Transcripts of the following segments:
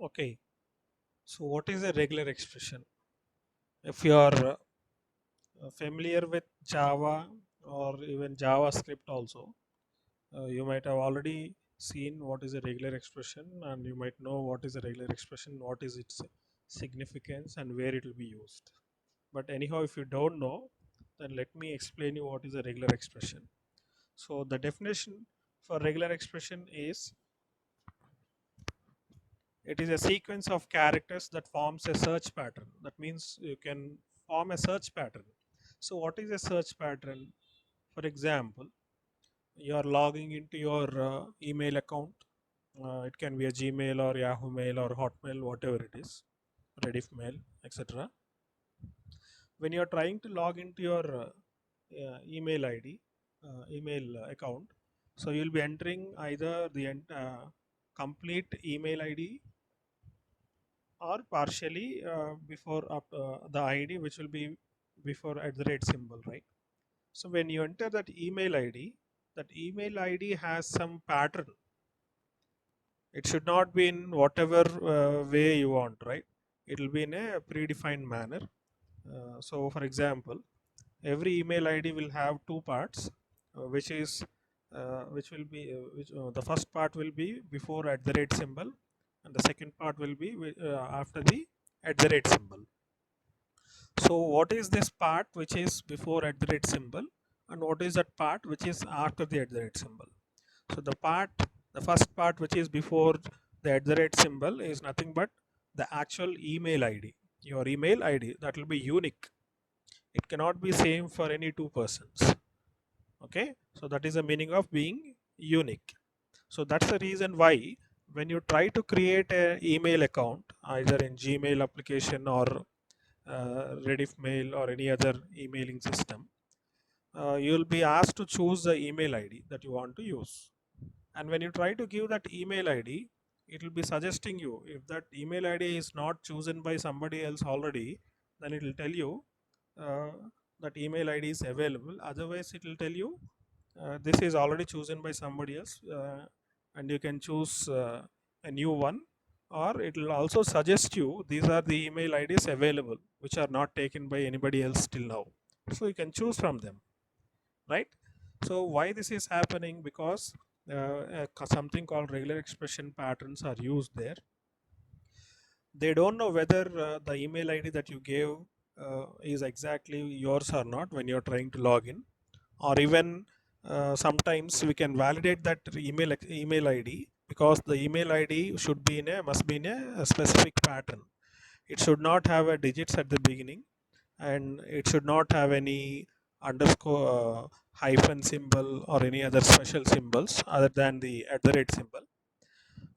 Okay, so what is a regular expression? If you are familiar with Java or even JavaScript also, you might have already seen what is a regular expression, and you might know what is a regular expression, what is its significance, and where it will be used. But anyhow, if you don't know, then let me explain you what is a regular expression. So the definition for regular expression is it is a sequence of characters that forms a search pattern. That means you can form a search pattern. So what is a search pattern? For example, you are logging into your email account. It can be a Gmail or Yahoo Mail or Hotmail, whatever it is, Rediff Mail, etc. When you are trying to log into your email ID, email account, so you'll be entering either the complete email ID or partially before the ID, which will be before at the rate symbol, right? So when you enter that email ID has some pattern. It should not be in whatever way you want, right? It will be in a predefined manner. So for example, every email ID will have two parts, which is which will be which the first part will be before at the rate symbol, and the second part will be after the at the rate symbol. So what is this part which is before at the rate symbol, and what is that part which is after the at the rate symbol? So the first part which is before the at the rate symbol is nothing but the actual email ID. Your email ID, that will be unique. It cannot be same for any two persons. Okay, so that is the meaning of being unique. So that's the reason why when you try to create an email account either in Gmail application or Rediff Mail or any other emailing system, you'll be asked to choose the email ID that you want to use. And when you try to give that email ID, it will be suggesting you, if that email ID is not chosen by somebody else already, then it will tell you uh, that email ID is available. Otherwise, it will tell you this is already chosen by somebody else, and you can choose a new one. Or it will also suggest you these are the email IDs available which are not taken by anybody else till now. So you can choose from them, right? So why this is happening? Because something called regular expression patterns are used there. They don't know whether the email ID that you gave is exactly yours or not when you're trying to log in, or even sometimes we can validate that email ID, because the email ID should be in a must be in a specific pattern. It should not have a digits at the beginning, and it should not have any underscore hyphen symbol or any other special symbols other than the at the rate symbol,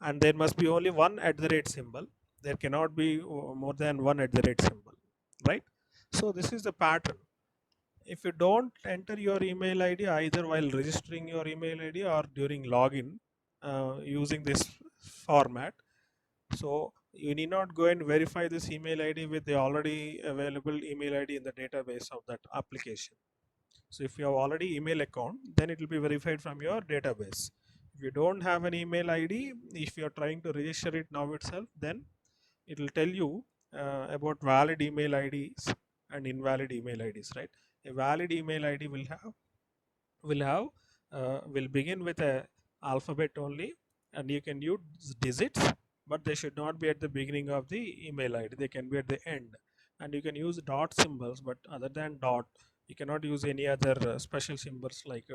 and there must be only one at the rate symbol. There cannot be more than one at the rate symbol, right? So this is the pattern. If you don't enter your email ID either while registering your email ID or during login using this format, so you need not go and verify this email ID with the already available email ID in the database of that application. So if you have already email account, then it will be verified from your database. If you don't have an email ID, if you are trying to register it now itself, then it will tell you about valid email IDs and invalid email IDs, right? A valid email ID will begin with a alphabet only, and you can use digits, but they should not be at the beginning of the email ID. They can be at the end, and you can use dot symbols, but other than dot, you cannot use any other special symbols like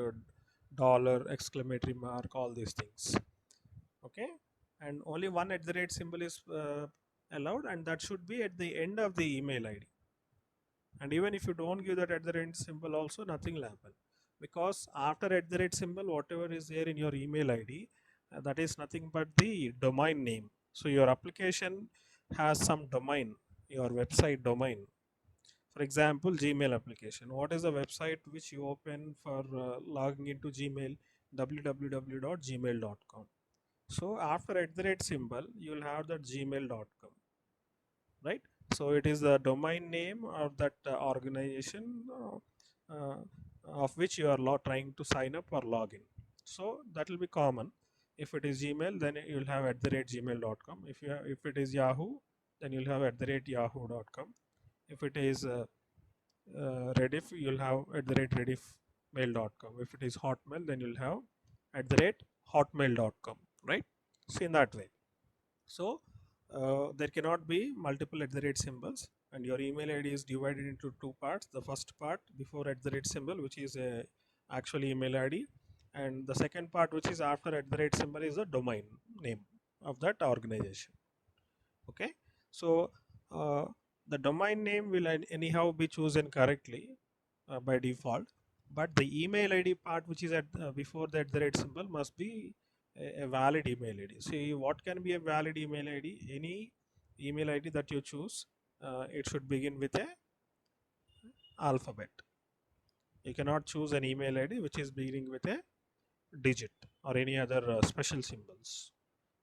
dollar, exclamatory mark, all these things. Okay, and only one at the rate symbol is allowed, and that should be at the end of the email ID. And even if you don't give that at the rate symbol also, nothing will happen, because after at the rate symbol, whatever is there in your email ID, that is nothing but the domain name. So your application has some domain, your website domain. For example, Gmail application, what is the website which you open for logging into Gmail? www.gmail.com. So after at the rate symbol, you will have that gmail.com, right? So it is the domain name of that organization of which you are trying to sign up or log in. So that will be common. If it is Gmail, then you'll have @gmail.com. If it is Yahoo, then you'll have @yahoo.com. If it is Rediff, you'll have @rediffmail.com. If it is Hotmail, then you'll have @hotmail.com, right? So in that way. So there cannot be multiple symbols, and your email ID is divided into two parts. The first part before symbol, which is a actual email ID, and the second part, which is after symbol, is the domain name of that organization. Okay, so uh, the domain name will anyhow be chosen correctly by default, but the email ID part, which is at before the symbol, must be a valid email ID. See, what can be a valid email ID? Any email ID that you choose, it should begin with a alphabet. You cannot choose an email ID which is beginning with a digit or any other special symbols,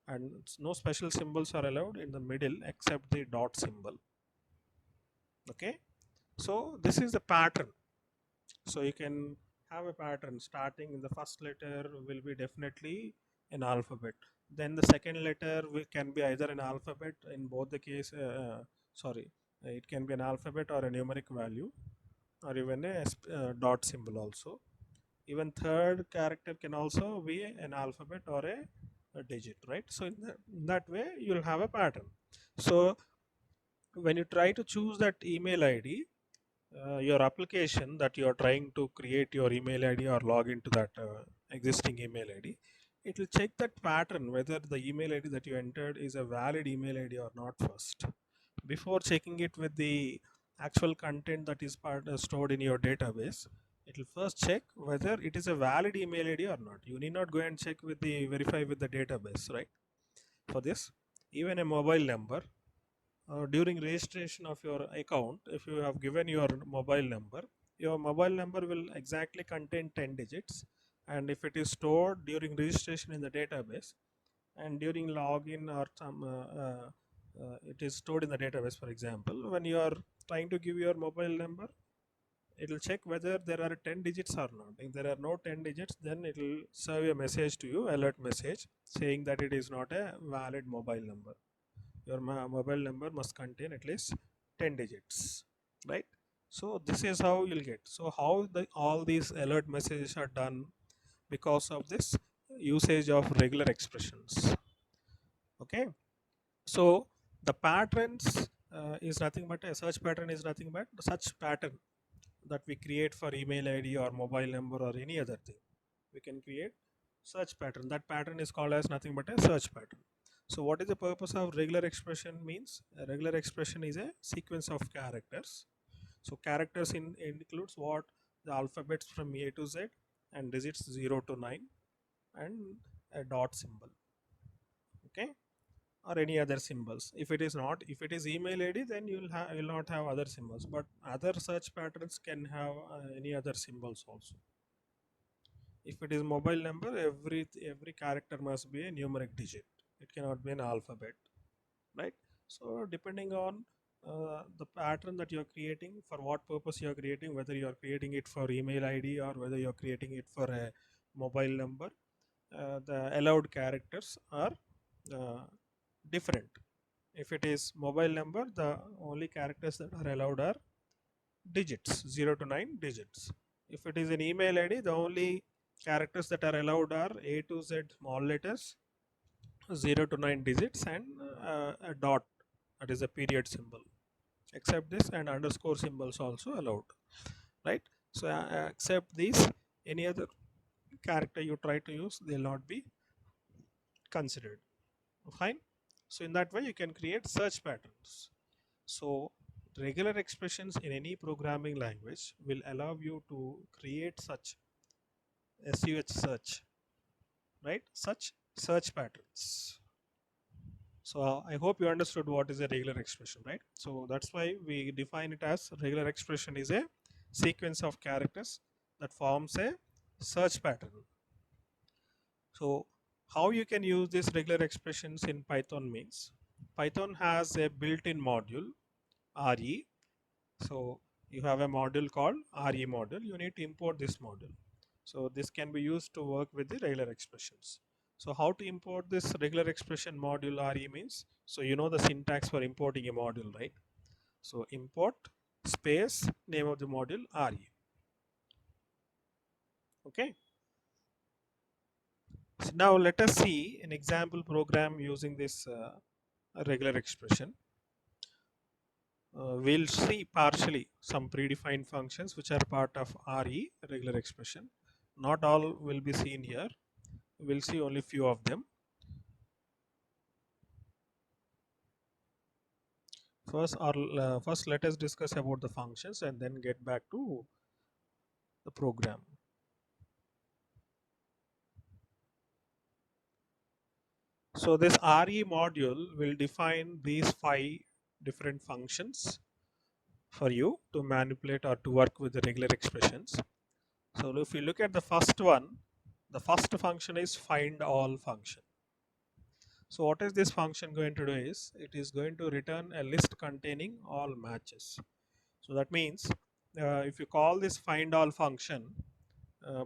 and no special symbols are allowed in the middle except the dot symbol. Okay, so this is the pattern. So you can have a pattern starting in the first letter will be definitely an alphabet. Then the second letter can be either an alphabet in both the case. Sorry, it can be an alphabet or a numeric value, or even a dot symbol also. Even third character can also be an alphabet or a digit, right? So in that way you'll have a pattern. So when you try to choose that email ID, your application that you are trying to create your email ID or log into that existing email ID, it will check that pattern whether the email ID that you entered is a valid email ID or not first. Before checking it with the actual content that is stored in your database, it will first check whether it is a valid email ID or not. You need not go and check with the verify with the database, right? For this, even a mobile number, during registration of your account, if you have given your mobile number will exactly contain 10 digits, and if it is stored during registration in the database and during login or some it is stored in the database. For example, when you are trying to give your mobile number, it will check whether there are 10 digits or not. If there are no 10 digits, then it will serve a message to you, alert message, saying that it is not a valid mobile number. Your mobile number must contain at least 10 digits, right? So this is how you'll get. So how all these alert messages are done? Because of this usage of regular expressions. Okay, so the patterns is nothing but a search pattern is nothing but such pattern that we create for email ID or mobile number or any other thing. We can create search pattern. That pattern is called as nothing but a search pattern. So what is the purpose of regular expression? Means a regular expression is a sequence of characters. So characters includes what? The alphabets from A to Z and digits 0 to 9 and a dot symbol. Okay, or any other symbols. If it is not, if it is email ID, then you'll not have other symbols, but other search patterns can have any other symbols also. If it is mobile number, every character must be a numeric digit. It cannot be an alphabet, right? So depending on the pattern that you are creating, for what purpose you are creating, whether you are creating it for email ID or whether you are creating it for a mobile number, the allowed characters are uh, different. If it is mobile number, the only characters that are allowed are digits, 0 to 9 digits. If it is an email ID, the only characters that are allowed are A to Z small letters, 0 to 9 digits, and a dot, that is a period symbol. Except this, and underscore symbols also allowed, right? So except these, any other character you try to use, they will not be considered. Fine. So in that way you can create search patterns. So regular expressions in any programming language will allow you to create such SUH search, right? Such search patterns. So I hope you understood what is a regular expression, right? So that's why we define it as regular expression is a sequence of characters that forms a search pattern. So how you can use these regular expressions in Python means Python has a built-in module RE. So you have a module called RE module. You need to import this module. So this can be used to work with the regular expressions. So how to import this regular expression module RE means, so you know the syntax for importing a module, right? So import space name of the module RE. Okay. So now let us see an example program using this regular expression. We'll see partially some predefined functions which are part of RE regular expression. Not all will be seen here. We'll see only few of them. First let us discuss about the functions and then get back to the program. So this RE module will define these 5 different functions for you to manipulate or to work with the regular expressions. So if you look at the first one, the first function is find all function. So what is this function going to do is, it is going to return a list containing all matches. So that means if you call this find all function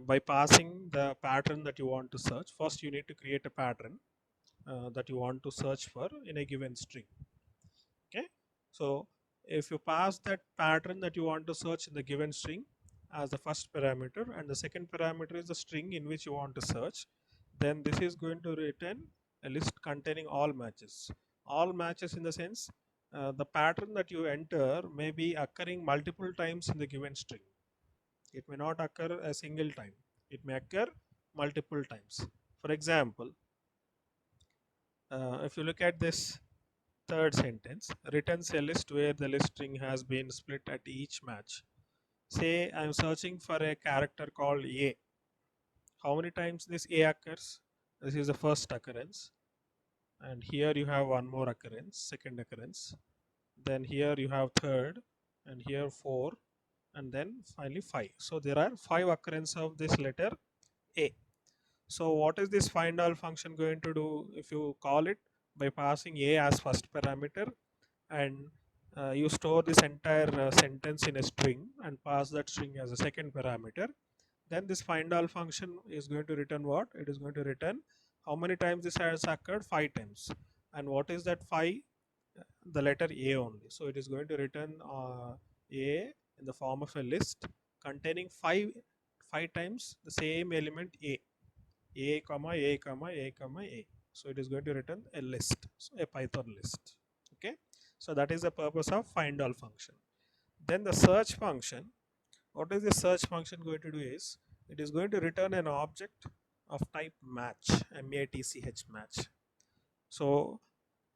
by passing the pattern that you want to search, first you need to create a pattern that you want to search for in a given string. Okay, so if you pass that pattern that you want to search in the given string as the first parameter, and the second parameter is the string in which you want to search, then this is going to return a list containing all matches. All matches in the sense the pattern that you enter may be occurring multiple times in the given string. It may not occur a single time. It may occur multiple times. For example, if you look at this third sentence, returns a list where the list string has been split at each match. Say I'm searching for a character called A. How many times this A occurs? This is the first occurrence. And here you have one more occurrence, second occurrence. Then here you have third, and here 4, and then finally 5. So there are 5 occurrences of this letter A. So what is this find all function going to do? If you call it by passing A as first parameter, and you store this entire sentence in a string and pass that string as a second parameter, then this find all function is going to return what? It is going to return how many times this has occurred? 5 times. And what is that 5? The letter A only. So it is going to return A in the form of a list containing 5 times the same element A comma A comma A comma A. So it is going to return a list, so a Python list. Okay, so that is the purpose of find all function. Then the search function, what is the search function going to do is, it is going to return an object of type match, match match. So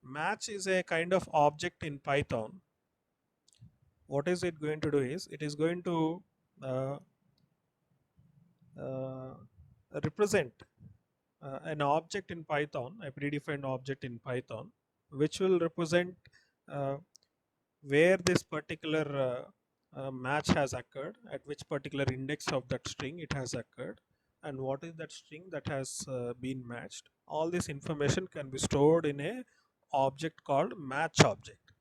match is a kind of object in Python. What is it going to do is, it is going to uh, represent an object in Python, a predefined object in Python, which will represent uh, where this particular match has occurred, at which particular index of that string it has occurred, and what is that string that has been matched. All this information can be stored in a object called match object.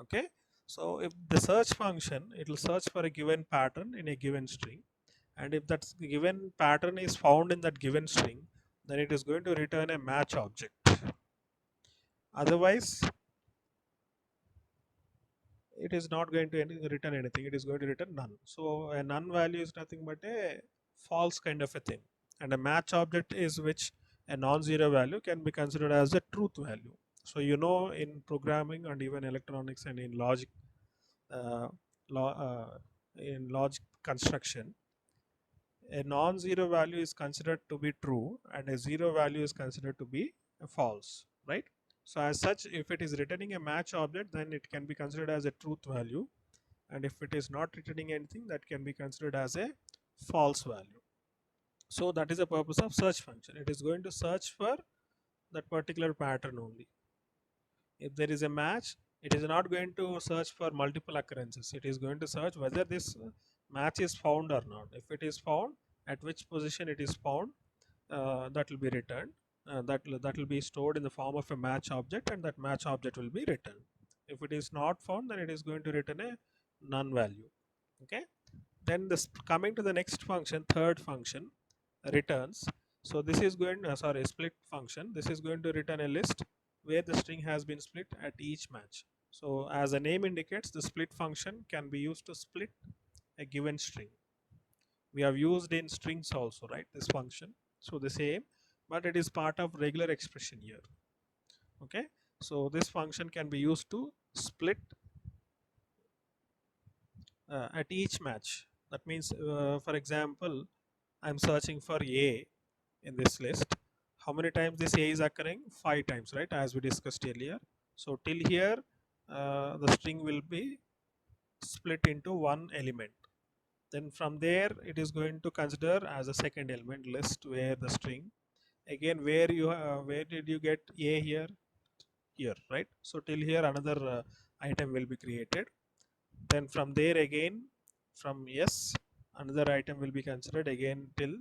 Okay, so if the search function, it will search for a given pattern in a given string, and if that given pattern is found in that given string, then it is going to return a match object. Otherwise it is not going to return anything, it is going to return none. So a none value is nothing but a false kind of a thing, and a match object is which a non-zero value can be considered as a truth value. So you know, in programming and even electronics and in logic, uh, in logic construction, a non-zero value is considered to be true and a zero value is considered to be false, right? So as such, if it is returning a match object, then it can be considered as a truth value, and if it is not returning anything, that can be considered as a false value. So that is the purpose of search function. It is going to search for that particular pattern only. If there is a match, it is not going to search for multiple occurrences. It is going to search whether this match is found or not. If it is found, at which position it is found, that will be returned. That will be stored in the form of a match object, and that match object will be returned. If it is not found, then it is going to return a none value. Okay, then this coming to the next function, third function, returns. So this is going, sorry, split function. This is going to return a list where the string has been split at each match. So as the name indicates, the split function can be used to split a given string. We have used in strings also, right, this function. So the same, but it is part of regular expression here. Okay, so this function can be used to split at each match. That means, for example, I'm searching for A in this list. How many times this A is occurring? 5 times, right, as we discussed earlier. So till here, the string will be split into one element. Then from there, it is going to consider as a second element list where the string. Again, where did you get A here? Here, right? So till here, another item will be created. Then from there again, from S, another item will be considered again till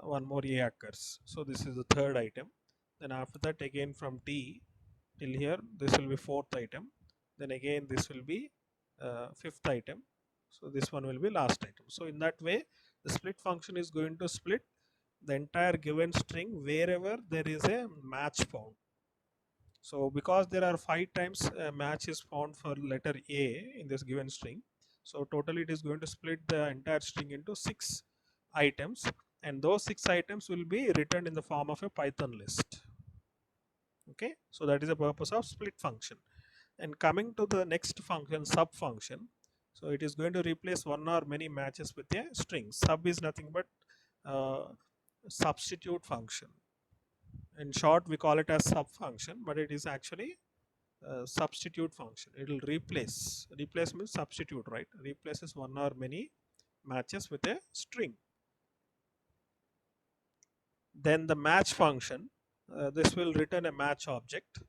one more A occurs. So this is the third item. Then after that, again from T till here, this will be fourth item. Then again, this will be fifth item. So this one will be last item. So in that way, the split function is going to split the entire given string wherever there is a match found. So because there are 5 times a match is found for letter A in this given string, so totally it is going to split the entire string into 6 items, and those 6 items will be written in the form of a Python list. Okay, so that is the purpose of split function. And coming to the next function, sub function, so it is going to replace one or many matches with a string. Sub is nothing but substitute function. In short, we call it as sub function, but it is actually substitute function. It will replace means substitute, right? Replaces one or many matches with a string. Then the match function, this will return a match object,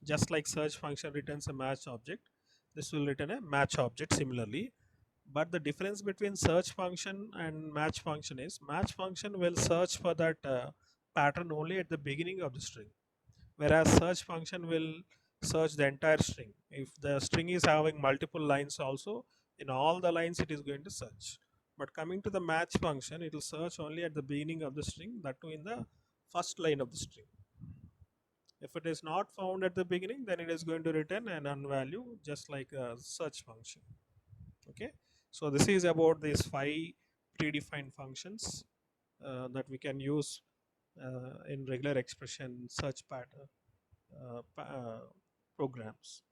just like search function returns a match object. This will return a match object similarly. But the difference between search function and match function is match function will search for that pattern only at the beginning of the string, whereas search function will search the entire string. If the string is having multiple lines also, in all the lines it is going to search. But coming to the match function, it will search only at the beginning of the string, that too in the first line of the string. If it is not found at the beginning, then it is going to return an unknown value, just like a search function. Okay, so this is about these 5 predefined functions that we can use in regular expression search pattern programs.